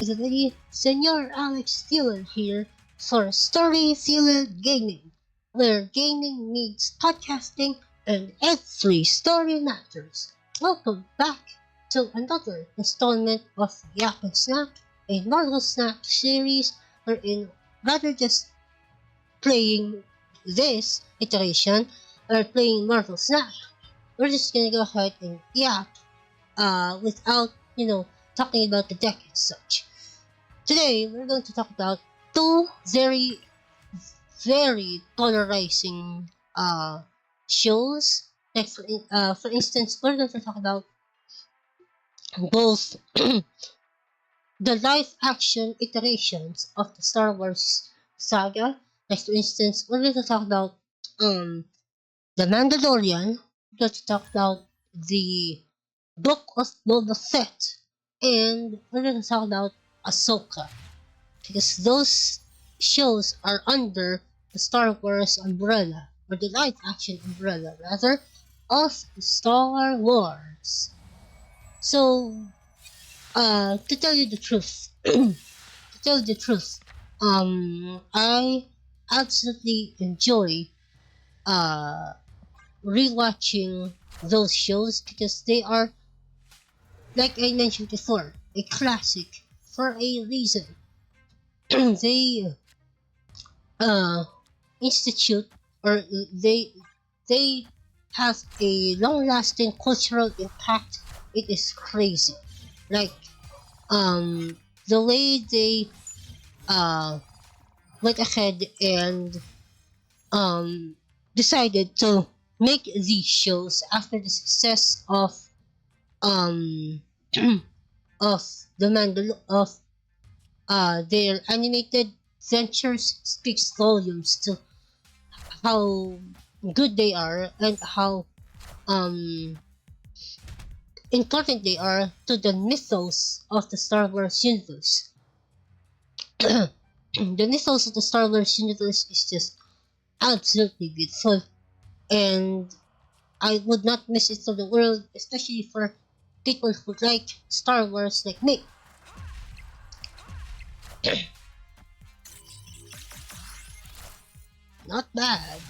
the Senor Alex Fuel here for Storyfuel Gaming, where gaming meets podcasting and every story matters. Welcome back to another installment of Snap, a Marvel Snap series wherein rather just playing this iteration or playing Marvel Snap, we're just gonna go ahead and without talking about the deck and such. Today we're going to talk about two very polarizing shows. Like for instance, we're going to talk about both the live action iterations of the Star Wars saga. Like for instance, we're going to talk about the Mandalorian. We're going to talk about the Book of Boba Fett, and we're going to talk about Ahsoka because those shows are under the Star Wars umbrella, or the live action umbrella rather, of Star Wars. So, to tell you the truth, I absolutely enjoy uh, rewatching those shows because they are, like I mentioned before, a classic for a reason. They uh, institute or they have a long-lasting cultural impact. It is crazy. Like the way they uh, went ahead and um, decided to make these shows after the success um of of their animated ventures speaks volumes to how good they are and how um important they are to the mythos of the Star Wars universe. The mythos of the Star Wars universe is just absolutely beautiful, and I would not miss it for the world, especially for people who like Star Wars like me. Not bad.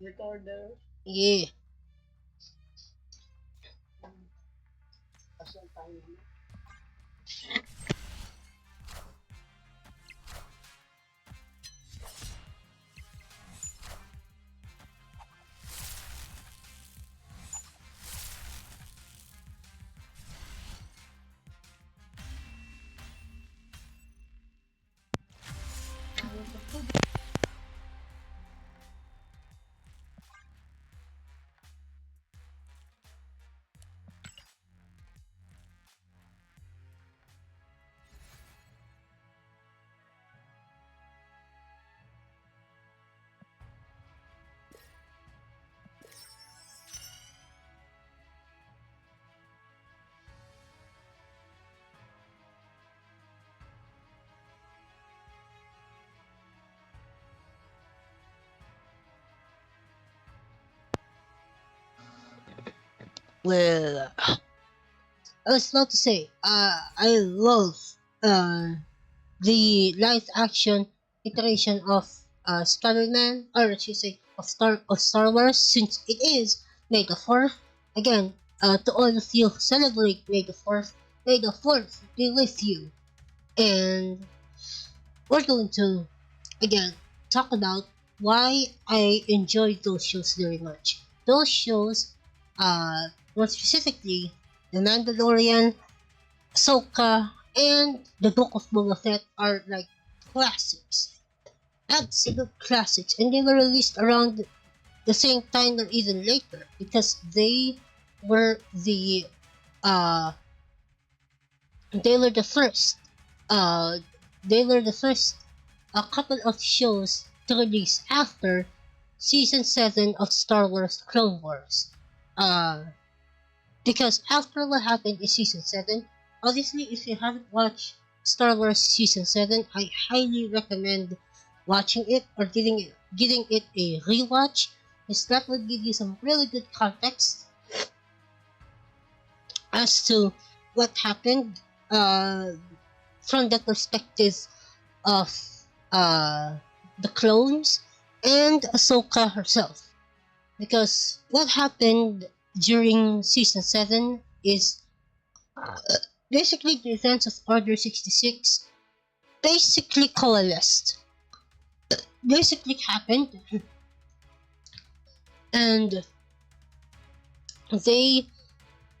Recorder. Yeah. Well, I was about to say, I love uh, the live action iteration of Spider-Man, or I should say, of Star Wars, since it is May the 4th. Again, to all of you who celebrate May the 4th, May the 4th be with you. And we're going to, again, talk about why I enjoy those shows very much. Those shows, more specifically, The Mandalorian, Ahsoka, and the Book of Boba Fett are like classics, absolute classics, and they were released around the same time or even later because were the uh they were the first uh they were the first a couple of shows to release after season 7 of Star Wars Clone Wars. Uh because after what happened in season 7, Obviously, if you haven't watched Star Wars Season 7, I highly recommend watching it or giving it a rewatch, because that will give you some really good context as to what happened uh, from the perspective of uh, the clones and Ahsoka herself. Because what happened during Season 7 is basically the events of Order 66 basically coalesced, basically happened, and they,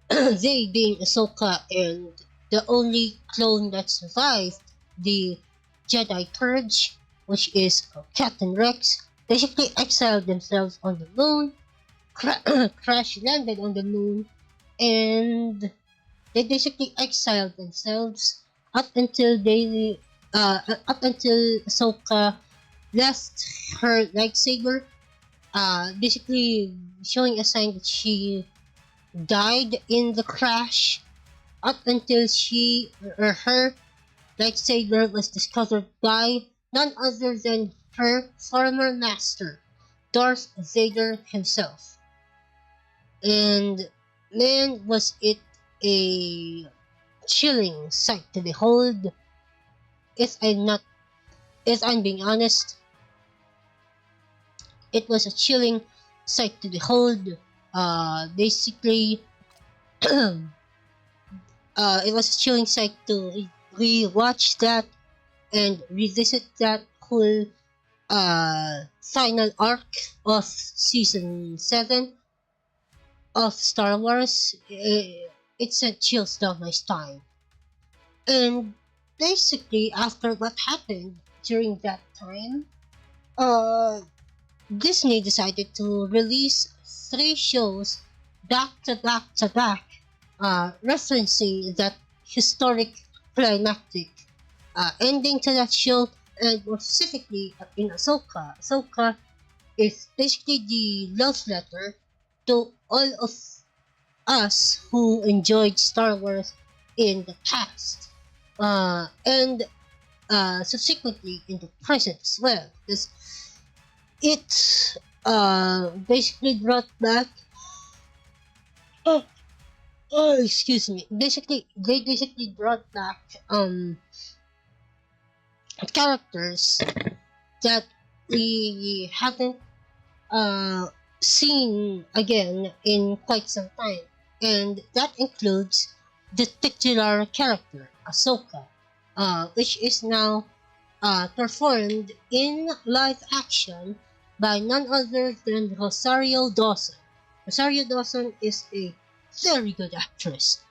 they being Ahsoka and the only clone that survived the Jedi Purge, which is Captain Rex, basically exiled themselves on the moon, crash landed on the moon, and they basically exiled themselves up until up until Ahsoka left her lightsaber, basically showing a sign that she died in the crash, up until her lightsaber was discovered by none other than her former master, Darth Vader himself. And man, was it a chilling sight to behold. If I'm not, if I'm being honest, it was a chilling sight to behold. Basically, it was a chilling sight to re-watch that and revisit that whole final arc of season 7 of Star Wars. It sent chills down my spine. And basically, after what happened during that time, uh, Disney decided to release 3 shows back to back to back, referencing that historic climactic ending to that show, and more specifically in Ahsoka. Ahsoka is basically the love letter to all of us who enjoyed Star Wars in the past, and subsequently in the present as well. Because it basically brought back. Oh, excuse me. They basically brought back characters that we haven't uh seen again in quite some time, and that includes the titular character Ahsoka, which is now performed in live action by none other than Rosario Dawson. Rosario Dawson is a very good actress.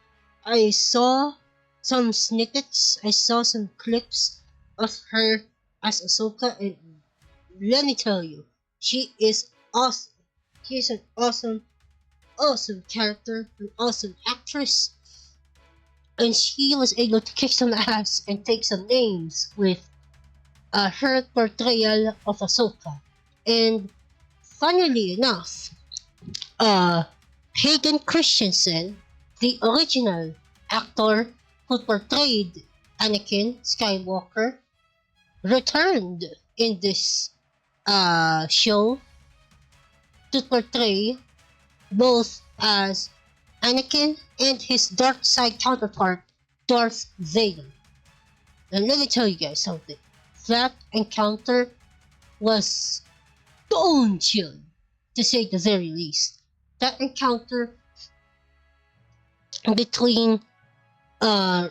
I saw some snippets, I saw some clips of her as Ahsoka, and let me tell you, she is awesome. She is an awesome, awesome character, an awesome actress, and she was able to kick some ass and take some names with her portrayal of Ahsoka. And funnily enough, uh, Hayden Christensen, the original actor who portrayed Anakin Skywalker, returned in this show to portray both as Anakin and his dark side counterpart, Darth Vader. And let me tell you guys something. That encounter was bone chilling, to say the very least. That encounter between, uh,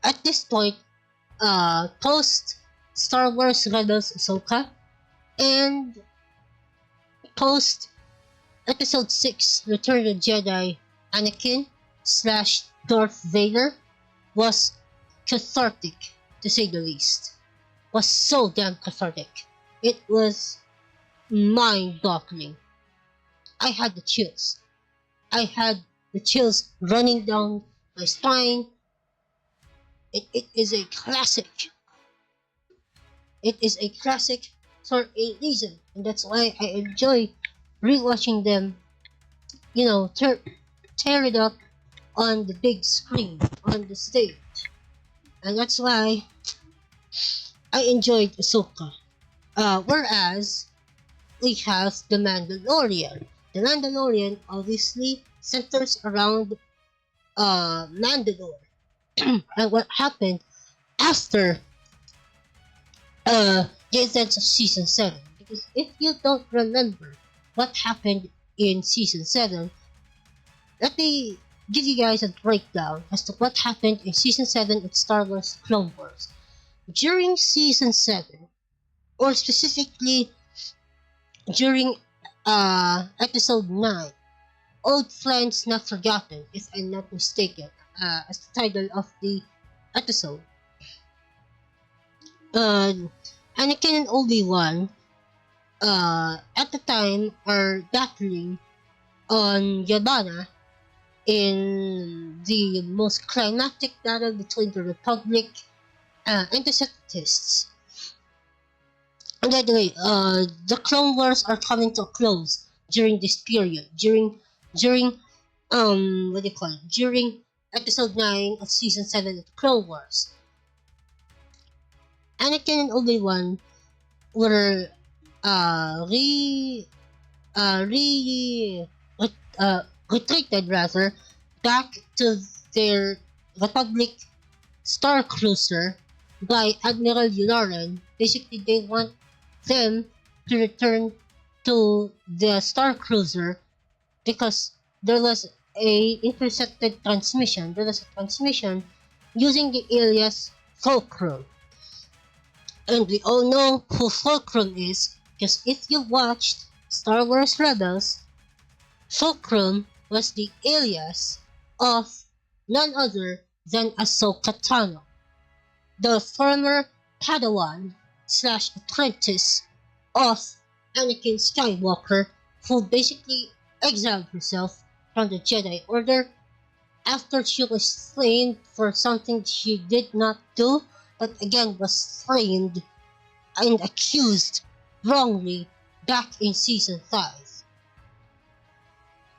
at this point, post Star Wars Rebels Ahsoka and post Episode 6 Return of the Jedi Anakin slash Darth Vader was cathartic, to say the least. Was so damn cathartic. It was mind-boggling. I had the chills. I had the chills running down my spine. It is a classic. It is a classic for a reason, and that's why I enjoy rewatching them. You know, tear it up on the big screen, on the stage. And that's why I enjoyed Ahsoka. Whereas we have the Mandalorian. The Mandalorian obviously centers around Mandalore and what happened after the events of season 7. Because if you don't remember what happened in season 7, let me give you guys a breakdown as to what happened in season 7 of Star Wars Clone Wars. During season 7, or specifically during episode 9, Old Friends Not Forgotten, if I'm not mistaken, as the title of the episode. Anakin and Obi-Wan at the time are battling on Yavana in the most climactic battle between the Republic and the Separatists. And by the way, the Clone Wars are coming to a close during this period. During what do you call it? During episode 9 of season 7 of the Clone Wars. Anakin and Obi-Wan were uh re re retreated rather back to their Republic Star Cruiser by Admiral Yularen. Basically, they want them to return to the Star Cruiser because there was a intercepted transmission. There was a transmission using the alias Fulcrum. And we all know who Fulcrum is because if you watched Star Wars Rebels, Fulcrum was the alias of none other than Ahsoka Tano, the former Padawan slash apprentice of Anakin Skywalker, who basically exiled herself from the Jedi Order after she was framed for something she did not do, but again was framed and accused wrongly back in season 5.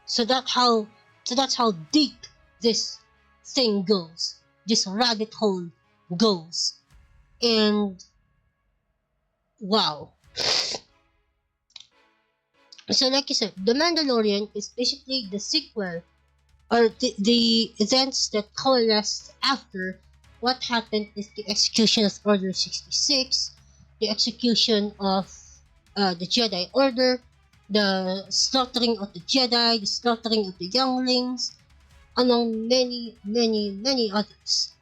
So that's how deep this thing goes. This rabbit hole goes. And wow. So like I said, The Mandalorian is basically the sequel or the events that coalesced after what happened is the execution of Order 66, the execution of the Jedi Order, the slaughtering of the Jedi, the slaughtering of the younglings, among many, many, many others.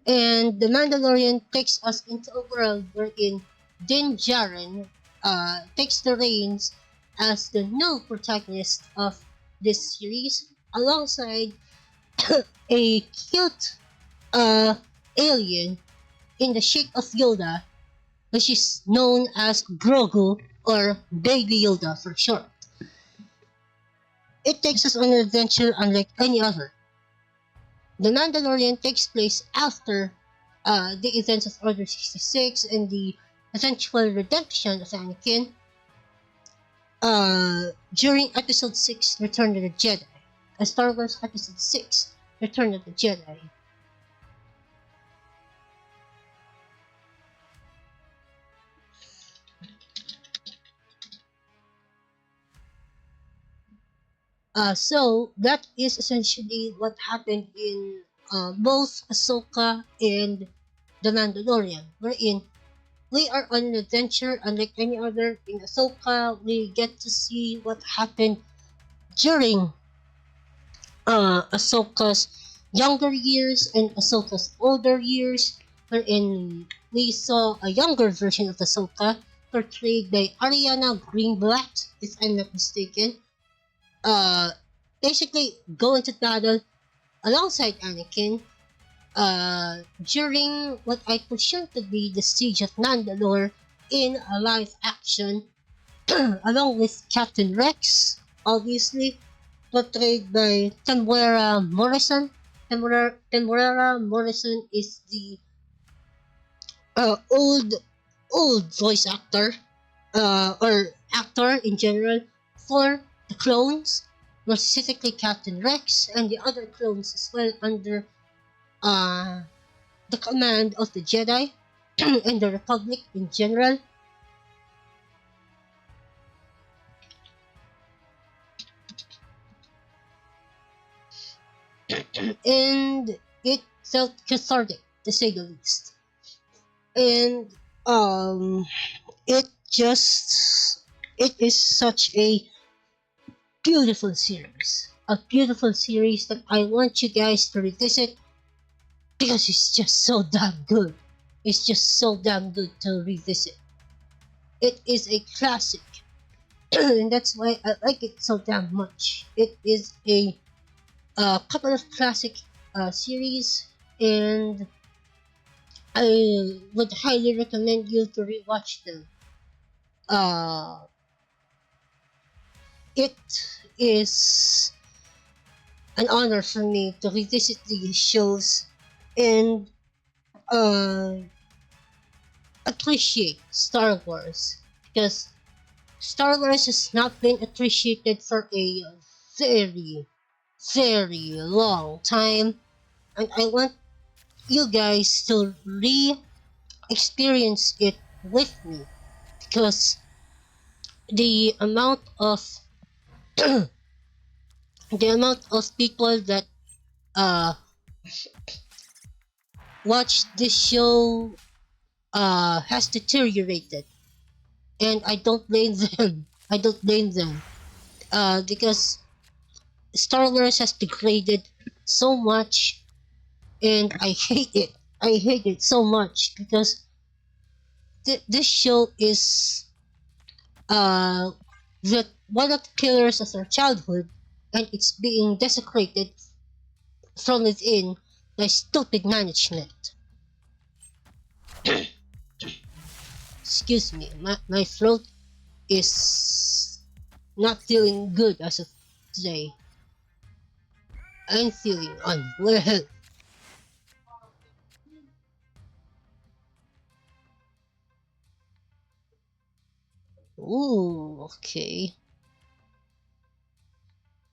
And The Mandalorian takes us into a world wherein Din Djarin takes the reins as the new protagonist of this series, alongside a cute alien in the shape of Yoda, which is known as Grogu or Baby Yoda for short. It takes us on an adventure unlike any other. The Mandalorian takes place after the events of Order 66 and the eventual redemption of Anakin during Episode 6, Return of the Jedi. Star Wars Episode 6, Return of the Jedi. So that is essentially what happened in both Ahsoka and The Mandalorian, wherein we are on an adventure unlike any other. In Ahsoka, we get to see what happened during Ahsoka's younger years and Ahsoka's older years, wherein we saw a younger version of Ahsoka portrayed by Ariana Greenblatt, if I'm not mistaken, basically going to battle alongside Anakin during what I presume to be the siege of Mandalore in a live action, along with Captain Rex, obviously portrayed by Temuera Morrison. Temuera Morrison is the old voice actor or actor in general for the the clones, more specifically Captain Rex and the other clones as well under uh, the command of the Jedi and the Republic in general. And it felt cathartic to say the least. And um, it just it is such a beautiful series that I want you guys to revisit because it's just so damn good. It's just so damn good to revisit. It is a classic, and that's why I like it so damn much. It is a couple of classic series, and I would highly recommend you to rewatch them. Uh, it is an honor for me to revisit these shows and uh, appreciate Star Wars because Star Wars has not been appreciated for a very, very long time, and I want you guys to re-experience it with me because the amount of the amount of people that uh watch this show has deteriorated, and I don't blame them. I don't blame them because Star Wars has degraded so much, and I hate it. I hate it so much because this show is uh the one of the pillars of our childhood, and it's being desecrated from within by stupid management. Excuse me, my throat is not feeling good as of today. I'm feeling unwell. Ooh, okay.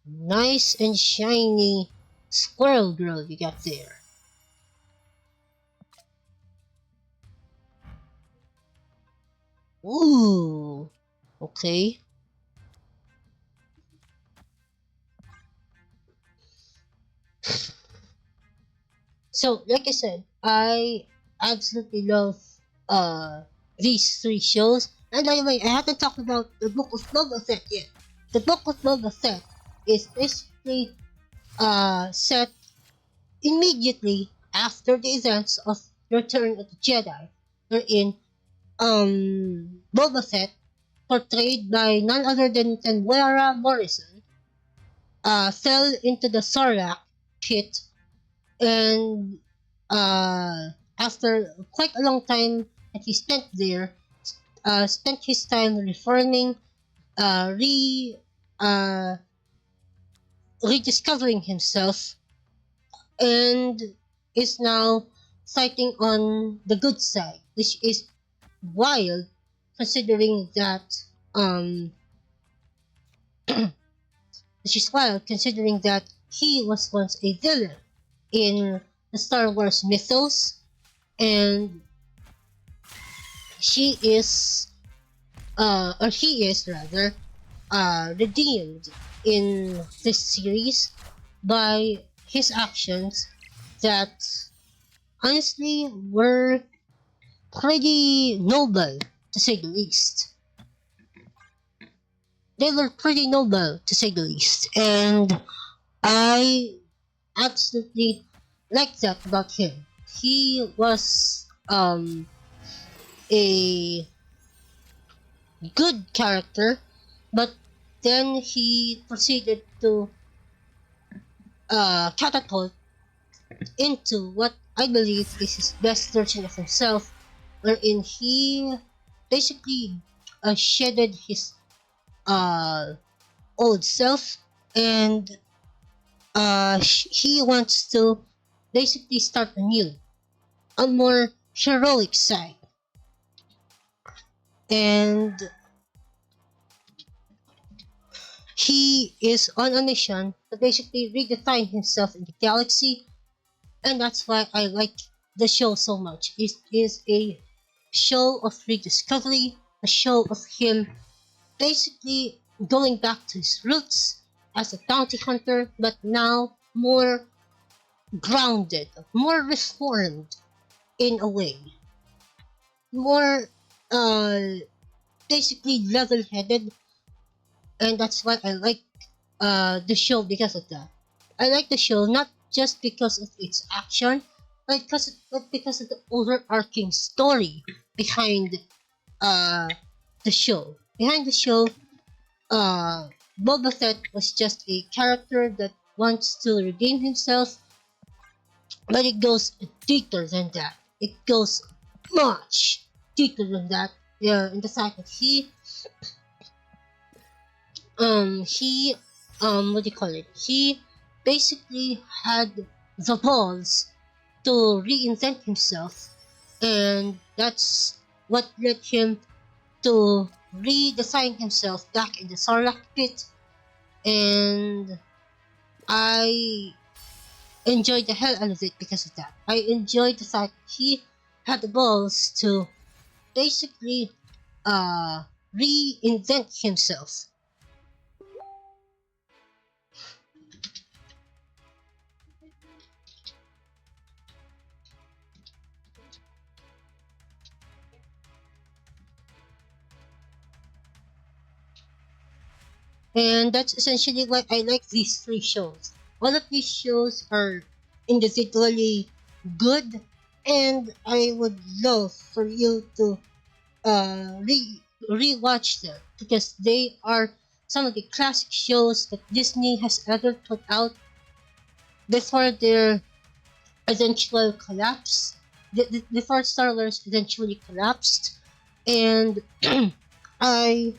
Nice and shiny squirrel girl you got there. Ooh, okay. So, like I said, I absolutely love uh these three shows. And by the way, I haven't talked about the Book of Boba Fett yet. The Book of Boba Fett is basically set immediately after the events of Return of the Jedi, wherein Boba Fett, portrayed by none other than Tenwara Morrison, fell into the Sarlacc pit, and after quite a long time that he spent there, spent his time reforming, uh, re uh, rediscovering himself, and is now fighting on the good side, which is wild considering that um he was once a villain in the Star Wars mythos, and she is or he is rather redeemed in this series by his actions that honestly were pretty noble, to say the least. They were pretty noble, to say the least, and I absolutely like that about him. He was a good character, but then he proceeded to catapult into what I believe is his best version of himself, wherein he basically shedded his uh, old self, and he wants to basically start anew, a more heroic side. And he is on a mission to basically redefine himself in the galaxy, and that's why I like the show so much. It is a show of rediscovery, a show of him basically going back to his roots as a bounty hunter, but now more grounded, more reformed in a way, more uh, basically level-headed, and that's why I like the show because of that. I like the show not just because of its action, but because of the overarching story behind uh, the show. Behind the show, Boba Fett was just a character that wants to redeem himself, but it goes deeper than that. It goes much deeper than that. Yeah, in the fact that he what do you call it? He basically had the balls to reinvent himself, and that's what led him to redesign himself back in the Sarlacc pit. And I enjoyed the hell out of it because of that. I enjoyed the fact he had the balls to basically uh reinvent himself. And that's essentially why I like these three shows. All of these shows are individually good, and I would love for you to rewatch them because they are some of the classic shows that Disney has ever put out before their eventual collapse. Before Star Wars eventually collapsed, and I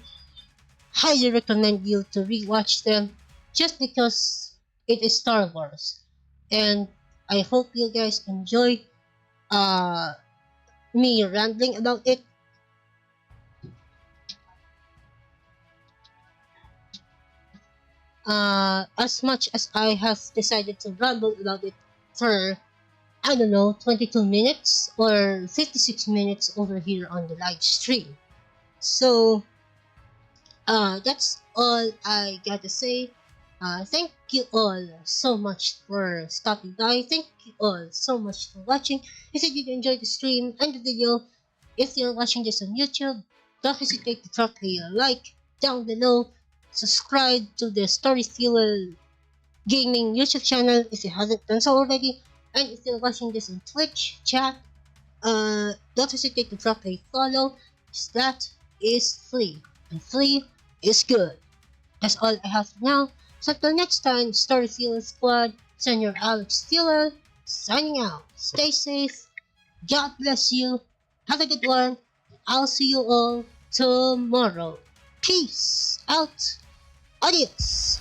highly recommend you to rewatch them just because it is Star Wars. And I hope you guys enjoy uh, me rambling about it. As much as I have decided to ramble about it for, I don't know, 22 minutes or 56 minutes over here on the live stream. So, that's all I gotta say. Thank you all so much for stopping by. Thank you all so much for watching. If you did enjoy the stream and the video, if you're watching this on YouTube, don't hesitate to drop a like down below. Subscribe to the Storyfuel Gaming YouTube channel if you haven't done so already. And if you're watching this on Twitch chat, don't hesitate to drop a follow. That is free, and free is good. That's all I have for now. So until next time, Storyfuel Squad, Senor Alex Fuel, signing out. Stay safe. God bless you. Have a good one. I'll see you all tomorrow. Peace out. Adios.